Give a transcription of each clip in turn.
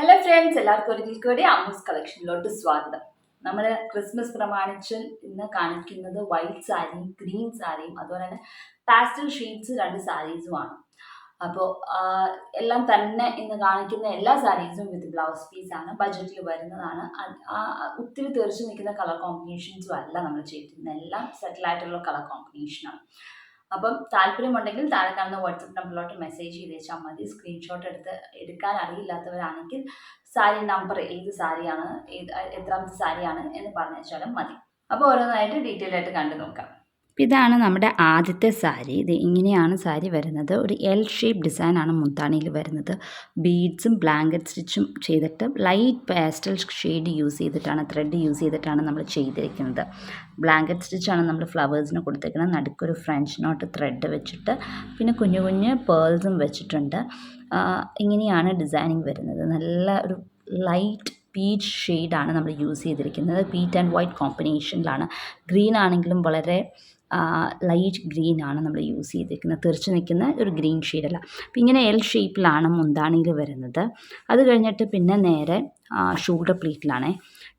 Hello friends, എല്ലാവർക്കും ഒരിക്കൽ കൂടി അമ്മൂസ് കളക്ഷനിലോട്ട് സ്വാഗതം. നമ്മൾ ക്രിസ്മസ് പ്രമാണിച്ച് ഇന്ന് കാണിക്കുന്നത് വൈറ്റ് സാരിയും ഗ്രീൻ സാരിയും അതുപോലെ തന്നെ പാസ്റ്റൽ ഷെയ്ഡ്സ് 2 സാരീസുമാണ്. അപ്പോൾ എല്ലാം തന്നെ ഇന്ന് കാണിക്കുന്ന എല്ലാ സാരീസും വിത്ത് ബ്ലൗസ് പീസാണ്, ബഡ്ജറ്റിൽ വരുന്നതാണ്. ഒത്തിരി തെറിച്ച് നിൽക്കുന്ന കളർ കോമ്പിനേഷൻസും അല്ല നമ്മൾ ചെയ്തിരുന്നത്, എല്ലാം സെറ്റിലായിട്ടുള്ള കളർ കോമ്പിനേഷനാണ്. അപ്പം താല്പര്യമുണ്ടെങ്കിൽ താഴെ കാണുന്ന വാട്സപ്പ് നമ്പറിലോട്ട് മെസ്സേജ് ചെയ്തേച്ചാൽ മതി. സ്ക്രീൻഷോട്ട് എടുക്കാൻ അറിയില്ലാത്തവരാണെങ്കിൽ സാരി നമ്പർ, ഏത് സാരിയാണ്, എത്രാമത്തെ സാരിയാണ് എന്ന് പറഞ്ഞാലും മതി. അപ്പോൾ ഓരോന്നായിട്ട് ഡീറ്റെയിൽ ആയിട്ട് കണ്ടു നോക്കാം. ഇതാണ് നമ്മുടെ ആദ്യത്തെ സാരി. ഇത് ഇങ്ങനെയാണ് സാരി വരുന്നത്. ഒരു എൽ ഷേപ്പ് ഡിസൈനാണ് മുന്താണിയിൽ വരുന്നത്. ബീഡ്സും ബ്ലാങ്കറ്റ് സ്റ്റിച്ചും ചെയ്തിട്ട് ലൈറ്റ് പാസ്റ്റൽ ഷെയ്ഡ് യൂസ് ചെയ്തിട്ടാണ്, ത്രെഡ് യൂസ് ചെയ്തിട്ടാണ് നമ്മൾ ചെയ്തിരിക്കുന്നത്. ബ്ലാങ്കറ്റ് സ്റ്റിച്ചാണ് നമ്മൾ ഫ്ലവേഴ്സിന് കൊടുത്തേക്കുന്നത്. നടുക്കൊരു ഫ്രഞ്ച് നോട്ട് ത്രെഡ് വെച്ചിട്ട് പിന്നെ കുഞ്ഞു കുഞ്ഞ് പേൾസും വെച്ചിട്ടുണ്ട്. ഇങ്ങനെയാണ് ഡിസൈനിങ് വരുന്നത്. നല്ല ഒരു ലൈറ്റ് പീച്ച് ഷെയ്ഡാണ് നമ്മൾ യൂസ് ചെയ്തിരിക്കുന്നത്. പീച്ച് ആൻഡ് വൈറ്റ് കോമ്പിനേഷനിലാണ്. ഗ്രീൻ ആണെങ്കിലും വളരെ ലൈറ്റ് ഗ്രീൻ ആണ് നമ്മൾ യൂസ് ചെയ്തിരിക്കുന്നത്. തെറിച്ച് നിൽക്കുന്ന ഒരു ഗ്രീൻ ഷെയ്ഡല്ല. അപ്പം ഇങ്ങനെ എൽ ഷേപ്പിലാണ് മുന്താണിയിൽ വരുന്നത്. അത് കഴിഞ്ഞിട്ട് പിന്നെ നേരെ ഷോൾഡർ പ്ലീറ്റിലാണ്.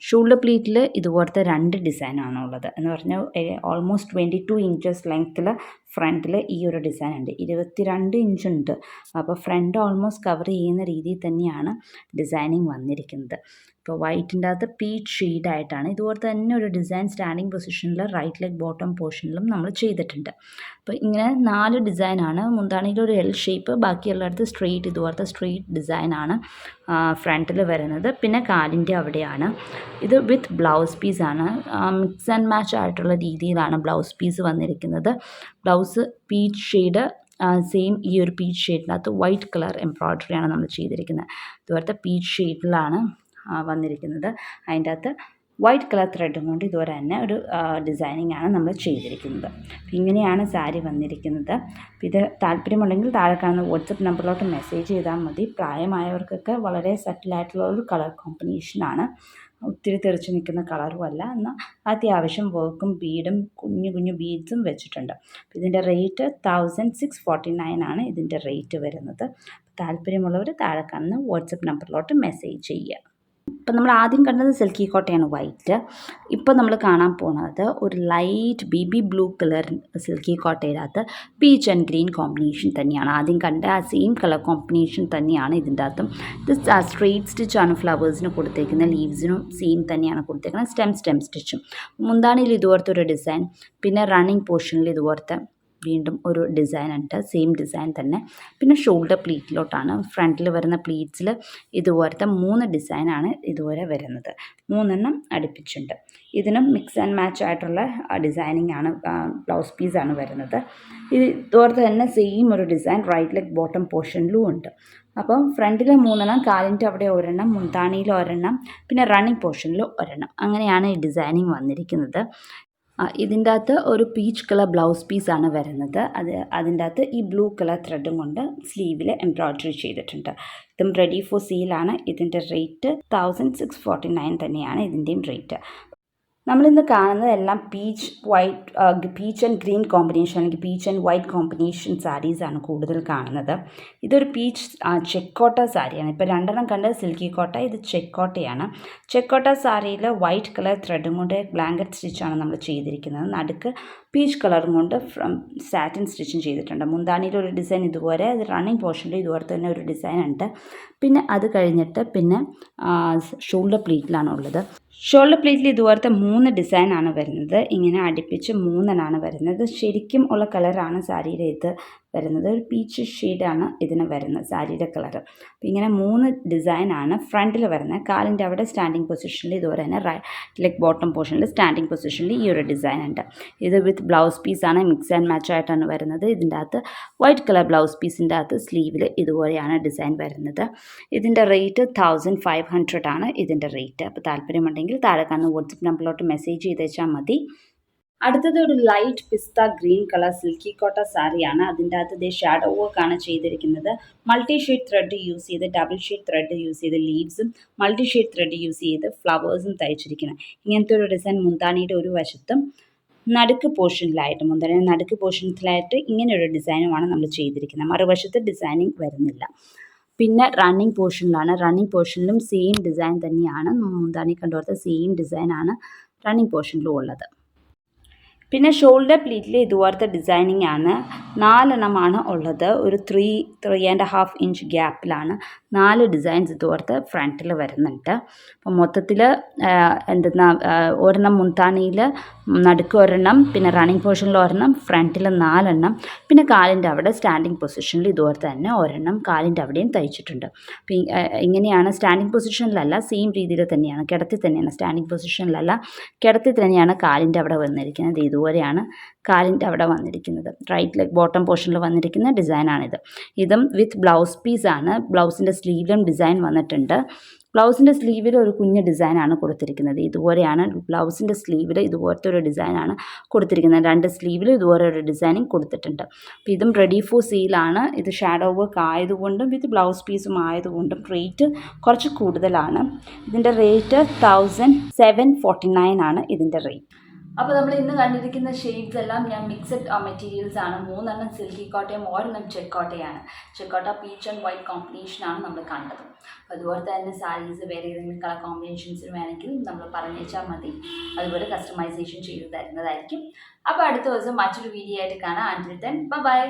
ഷോൾഡർ പ്ലീറ്റിൽ ഇതുപോലത്തെ 2 ഡിസൈനാണ് ഉള്ളത്. എന്ന് പറഞ്ഞാൽ ഓൾമോസ്റ്റ് 22 ഇഞ്ചസ് ലെങ്ത്തിൽ ഫ്രണ്ടിൽ ഈ ഒരു ഡിസൈൻ ഉണ്ട്. 22 ഇഞ്ചുണ്ട്. അപ്പോൾ ഫ്രണ്ട് ഓൾമോസ്റ്റ് കവർ ചെയ്യുന്ന രീതിയിൽ തന്നെയാണ് ഡിസൈനിങ് വന്നിരിക്കുന്നത്. ഇപ്പോൾ വൈറ്റിൻ്റെ അകത്ത് പീച്ച് ഷെയ്ഡായിട്ടാണ്. ഇതുപോലെ തന്നെ ഒരു ഡിസൈൻ സ്റ്റാൻഡിങ് പൊസിഷനിൽ റൈറ്റ് ലെഗ് ബോട്ടം പോർഷനിലും നമ്മൾ ചെയ്തിട്ടുണ്ട്. അപ്പോൾ ഇങ്ങനെ 4 ഡിസൈനാണ്. മുന്താണിയിൽ ഒരു എൽ ഷേപ്പ്, ബാക്കിയുള്ളിടത്ത് സ്ട്രെയിറ്റ്, ഇതുപോലത്തെ സ്ട്രെയിറ്റ് ഡിസൈനാണ് ഫ്രണ്ടിൽ വരുന്നത്. പിന്നെ കാലിൻ്റെ അവിടെയാണ്. ഇത് വിത്ത് ബ്ലൗസ് പീസാണ്. മിക്സ് ആൻഡ് മാച്ച് ആയിട്ടുള്ള രീതിയിലാണ് ബ്ലൗസ് പീസ് വന്നിരിക്കുന്നത്. ബ്ലൗസ് പീച്ച് ഷെയ്ഡ്, സെയിം ഈ ഒരു പീച്ച് ഷെയ്ഡിനകത്ത് വൈറ്റ് കളർ എംബ്രോയ്ഡറിയാണ് നമ്മൾ ചെയ്തിരിക്കുന്നത്. ഇതുപോലത്തെ പീച്ച് ഷെയ്ഡിലാണ് വന്നിരിക്കുന്നത്. അതിൻ്റെ അകത്ത് വൈറ്റ് കളർ ത്രെഡും കൊണ്ട് ഇതുപോലെ തന്നെ ഒരു ഡിസൈനിങ് ആണ് നമ്മൾ ചെയ്തിരിക്കുന്നത്. ഇങ്ങനെയാണ് സാരി വന്നിരിക്കുന്നത്. ഇത് താല്പര്യമുണ്ടെങ്കിൽ താഴെ കാണുന്ന വാട്സപ്പ് നമ്പറിലോട്ട് മെസ്സേജ് ചെയ്താൽ മതി. പ്രായമായവർക്കൊക്കെ വളരെ സെറ്റിലായിട്ടുള്ള ഒരു കളർ കോമ്പിനേഷനാണ്. ഒത്തിരി തെറിച്ച് നിൽക്കുന്ന കളറും അല്ല, എന്നാൽ അത്യാവശ്യം വർക്കും ബീഡും കുഞ്ഞു കുഞ്ഞു ബീഡ്സും വെച്ചിട്ടുണ്ട്. ഇതിൻ്റെ റേറ്റ് 1649 ആണ് ഇതിൻ്റെ റേറ്റ് വരുന്നത്. താല്പര്യമുള്ളവർ താഴെ കാണുന്ന വാട്സപ്പ് നമ്പറിലോട്ട് മെസ്സേജ് ചെയ്യുക. ഇപ്പം നമ്മൾ ആദ്യം കണ്ടത് സിൽക്കി കോട്ടയാണ് വൈറ്റ്. ഇപ്പോൾ നമ്മൾ കാണാൻ പോകുന്നത് ഒരു light baby blue colour silky കോട്ടയിനകത്ത് പീച്ച് ആൻഡ് ഗ്രീൻ കോമ്പിനേഷൻ തന്നെയാണ്. ആദ്യം കണ്ട ആ സെയിം കളർ കോമ്പിനേഷൻ തന്നെയാണ് ഇതിൻ്റെ അകത്തും. ഇത് സ്ട്രെയിറ്റ് സ്റ്റിച്ചാണ് ഫ്ലവേഴ്സിന് കൊടുത്തേക്കുന്നത്. ലീവ്സിനും സെയിം തന്നെയാണ് കൊടുത്തേക്കുന്നത്. സ്റ്റെം സ്റ്റിച്ചും. മുന്താണിയിൽ ഇതുപോലത്തെ ഒരു ഡിസൈൻ, പിന്നെ റണ്ണിങ് പോർഷനിൽ ഇതുപോലത്തെ വീണ്ടും ഒരു ഡിസൈൻ ഉണ്ട്, സെയിം ഡിസൈൻ തന്നെ. പിന്നെ ഷോൾഡർ പ്ലീറ്റിലോട്ടാണ്. ഫ്രണ്ടിൽ വരുന്ന പ്ലീറ്റ്സിൽ ഇതുപോലത്തെ 3 ഡിസൈനാണ് ഇതുവരെ വരുന്നത്. 3 അടുപ്പിച്ചുണ്ട്. ഇതിനും മിക്സ് ആൻഡ് മാച്ച് ആയിട്ടുള്ള ഡിസൈനിങ് ആണ്, ബ്ലൗസ് പീസാണ് വരുന്നത്. ഇതുപോലത്തെ തന്നെ സെയിം ഒരു ഡിസൈൻ റൈറ്റ് ലെഗ് ബോട്ടം പോർഷനിലും ഉണ്ട്. അപ്പം ഫ്രണ്ടിൽ 3, കാലിൻ്റെ അവിടെ 1, മുന്താണിയിൽ 1, പിന്നെ റണ്ണിങ് പോർഷനിൽ 1. അങ്ങനെയാണ് ഈ ഡിസൈനിങ് വന്നിരിക്കുന്നത്. ഇതിൻ്റെ അകത്ത് ഒരു പീച്ച് കളർ ബ്ലൗസ് പീസാണ് വരുന്നത്. അതിൻ്റെ അകത്ത് ഈ ബ്ലൂ കളർ ത്രെഡും കൊണ്ട് സ്ലീവിൽ എംബ്രോയ്ഡറി ചെയ്തിട്ടുണ്ട്. ഇതും റെഡി ഫോർ സെയിലാണ്. ഇതിൻ്റെ റേറ്റ് 1649 തന്നെയാണ് ഇതിൻ്റെയും റേറ്റ്. നമ്മളിന്ന് കാണുന്നത് എല്ലാം പീച്ച് ആൻഡ് ഗ്രീൻ കോമ്പിനേഷൻ, അല്ലെങ്കിൽ പീച്ച് ആൻഡ് വൈറ്റ് കോമ്പിനേഷൻ സാരീസാണ് കൂടുതൽ കാണുന്നത്. ഇതൊരു പീച്ച് ചെക്കോട്ട സാരിയാണ്. ഇപ്പോൾ 2 കണ്ടത് സിൽക്കി കോട്ട, ഇത് ചെക്കോട്ടയാണ്. ചെക്കോട്ട സാരിയിൽ വൈറ്റ് കളർ ത്രെഡും കൊണ്ട് ബ്ലാങ്കറ്റ് സ്റ്റിച്ചാണ് നമ്മൾ ചെയ്തിരിക്കുന്നത്. നടുക്ക് പീച്ച് കളറും കൊണ്ട് സാറ്റിൻ സ്റ്റിച്ചും ചെയ്തിട്ടുണ്ട്. മുന്താണിയിൽ ഒരു ഡിസൈൻ ഇതുപോലെ, അത് റണ്ണിങ് പോർഷനിൽ ഇതുപോലെ തന്നെ ഒരു ഡിസൈൻ ഉണ്ട്. പിന്നെ അത് കഴിഞ്ഞിട്ട് പിന്നെ ഷോൾഡർ പ്ലീറ്റിലാണ് ഉള്ളത്. ഷോൾഡർ പ്ലീറ്റിൽ ഇതുപോലത്തെ 3 ഡിസൈനാണ് വരുന്നത്. ഇങ്ങനെ അടുപ്പിച്ച് 3 വരുന്നത്. ശരിക്കും ഉള്ള കളറാണ് സാരിയുടെ ഇത് വരുന്നത്. ഒരു പീച്ച് ഷെയ്ഡാണ് ഇതിന് വരുന്നത് സാരിയുടെ കളർ. അപ്പോൾ ഇങ്ങനെ 3 ഡിസൈനാണ് ഫ്രണ്ടിൽ വരുന്നത്. കാലിൻ്റെ അവിടെ സ്റ്റാൻഡിങ് പൊസിഷനിൽ ഇതുപോലെ തന്നെ റൈറ്റ് ലെഗ് ബോട്ടം പോർഷനിൽ സ്റ്റാൻഡിങ് പൊസിഷനിൽ ഈ ഒരു ഡിസൈൻ ഉണ്ട്. ഇത് വിത്ത് ബ്ലൗസ് പീസാണ്, മിക്സ് ആൻഡ് മാച്ച് ആയിട്ടാണ് വരുന്നത്. ഇതിൻ്റെ അകത്ത് വൈറ്റ് കളർ ബ്ലൗസ് പീസിൻ്റെ അകത്ത് സ്ലീവിൽ ഇതുപോലെയാണ് ഡിസൈൻ വരുന്നത്. ഇതിൻ്റെ റേറ്റ് 1500 ആണ് ഇതിൻ്റെ റേറ്റ്. അപ്പോൾ താല്പര്യമുണ്ടെങ്കിൽ താഴെ കാണുന്ന വാട്സപ്പ് നമ്പറിലോട്ട് മെസ്സേജ് ചെയ്തേച്ചാൽ മതി. അടുത്തത് ഒരു ലൈറ്റ് പിസ്ത ഗ്രീൻ കളർ സിൽക്കി കോട്ട സാരിയാണ്. അതിൻ്റെ അകത്ത് ഷാഡോ വർക്കാണ് ചെയ്തിരിക്കുന്നത്. മൾട്ടി ഷെയ്ഡ് ത്രെഡ് യൂസ് ചെയ്ത്, ഡബിൾ ഷെയ്ഡ് ത്രെഡ് യൂസ് ചെയ്ത് ലീവ്സും മൾട്ടി ഷെയ്ഡ് ത്രെഡ് യൂസ് ചെയ്ത് ഫ്ലവേഴ്സും തയ്ച്ചിരിക്കുന്നത്. ഇങ്ങനത്തെ ഒരു ഡിസൈൻ മുന്താണിയുടെ ഒരു വശത്തും നടുക്ക് പോർഷനിലായിട്ട്, മുന്താണിയുടെ നടുക്ക് പോർഷനിലായിട്ട് ഇങ്ങനെയൊരു ഡിസൈനുമാണ് നമ്മൾ ചെയ്തിരിക്കുന്നത്. മറുവശത്ത് ഡിസൈനിങ് വരുന്നില്ല. പിന്നെ റണ്ണിങ് പോർഷനിലും സെയിം ഡിസൈൻ തന്നെയാണ്, മുന്താണി കണ്ടുകൊടുത്ത സെയിം ഡിസൈനാണ് റണ്ണിങ് പോർഷനിലും ഉള്ളത്. പിന്നെ ഷോൾഡർ പ്ലീറ്റിൽ ഇതുപോലത്തെ ഡിസൈനിങ് ആണ്, 4 എണ്ണമാണ് ഉള്ളത്. ഒരു 3.5 ഇഞ്ച് ഗ്യാപ്പിലാണ് 4 ഡിസൈൻസ് ഇതുപോലത്തെ ഫ്രണ്ടിൽ വരുന്നുണ്ട്. അപ്പം മൊത്തത്തിൽ ഒരെണ്ണം മുന്താണിയിൽ നടുക്ക് ഒരെണ്ണം, പിന്നെ റണ്ണിങ് പോർഷനിൽ ഒരെണ്ണം, ഫ്രണ്ടിൽ 4 എണ്ണം, പിന്നെ കാലിൻ്റെ അവിടെ സ്റ്റാൻഡിങ് പൊസിഷനിൽ ഇതുപോലത്തെ തന്നെ ഒരെണ്ണം കാലിൻ്റെ അവിടെയും തയ്ച്ചിട്ടുണ്ട്. അപ്പം ഇങ്ങനെയാണ് സ്റ്റാൻഡിങ് പൊസിഷനിലല്ല, സെയിം രീതിയിൽ തന്നെയാണ്, കിടത്തി തന്നെയാണ്, സ്റ്റാൻഡിങ് പൊസിഷനിലല്ല, കിടത്തി തന്നെയാണ് കാലിൻ്റെ അവിടെ വന്നിരിക്കുന്നത്. ഇതുപോലെയാണ് കാലിൻ്റെ അവിടെ വന്നിരിക്കുന്നത്. റൈറ്റ് ലെഗ് ബോട്ടം പോർഷനിൽ വന്നിരിക്കുന്ന ഡിസൈനാണിത്. ഇതും വിത്ത് ബ്ലൗസ് പീസാണ്. ബ്ലൗസിൻ്റെ സ്ലീവിലും ഡിസൈൻ വന്നിട്ടുണ്ട്. ബ്ലൗസിൻ്റെ സ്ലീവിൽ ഒരു കുഞ്ഞ് ഡിസൈനാണ് കൊടുത്തിരിക്കുന്നത്. ഇതുപോലെയാണ് ബ്ലൗസിൻ്റെ സ്ലീവിൽ ഇതുപോലത്തെ ഒരു ഡിസൈനാണ് കൊടുത്തിരിക്കുന്നത്. 2 സ്ലീവിലും ഇതുപോലെ ഒരു ഡിസൈനിങ് കൊടുത്തിട്ടുണ്ട്. അപ്പോൾ ഇതും റെഡി ഫോർ സെയിലാണ്. ഇത് ഷാഡോ വർക്ക് ആയതുകൊണ്ടും വിത്ത് ബ്ലൗസ് പീസും ആയതുകൊണ്ടും റേറ്റ് കുറച്ച് കൂടുതലാണ്. ഇതിൻ്റെ റേറ്റ് 1749 ആണ് ഇതിൻ്റെ റേറ്റ്. അപ്പോൾ നമ്മൾ ഇന്ന് കണ്ടിരിക്കുന്ന ഷെയ്ഡ്സ് എല്ലാം ഞാൻ മിക്സഡ് മെറ്റീരിയൽസ് ആണ്. 3 എണ്ണം സിൽക്കി കോട്ടയും 1 എണ്ണം ചെക്കോട്ടയാണ്. ചെക്കോട്ട പീച്ച് ആൻഡ് വൈറ്റ് കോമ്പിനേഷനാണ് നമ്മൾ കണ്ടത്. അപ്പോൾ അതുപോലെ തന്നെ സാരീസ് വേറെ ഏതെങ്കിലും കളർ കോമ്പിനേഷൻസിന് വേണമെങ്കിൽ നമ്മൾ പറഞ്ഞേച്ചാൽ മതി, അതുപോലെ കസ്റ്റമൈസേഷൻ ചെയ്ത് തരുന്നതായിരിക്കും. അപ്പോൾ അടുത്ത ദിവസം മറ്റൊരു വീഡിയോ ആയിട്ട് കാണാം. അൻറ്റിൽ ദെൻ ബൈ.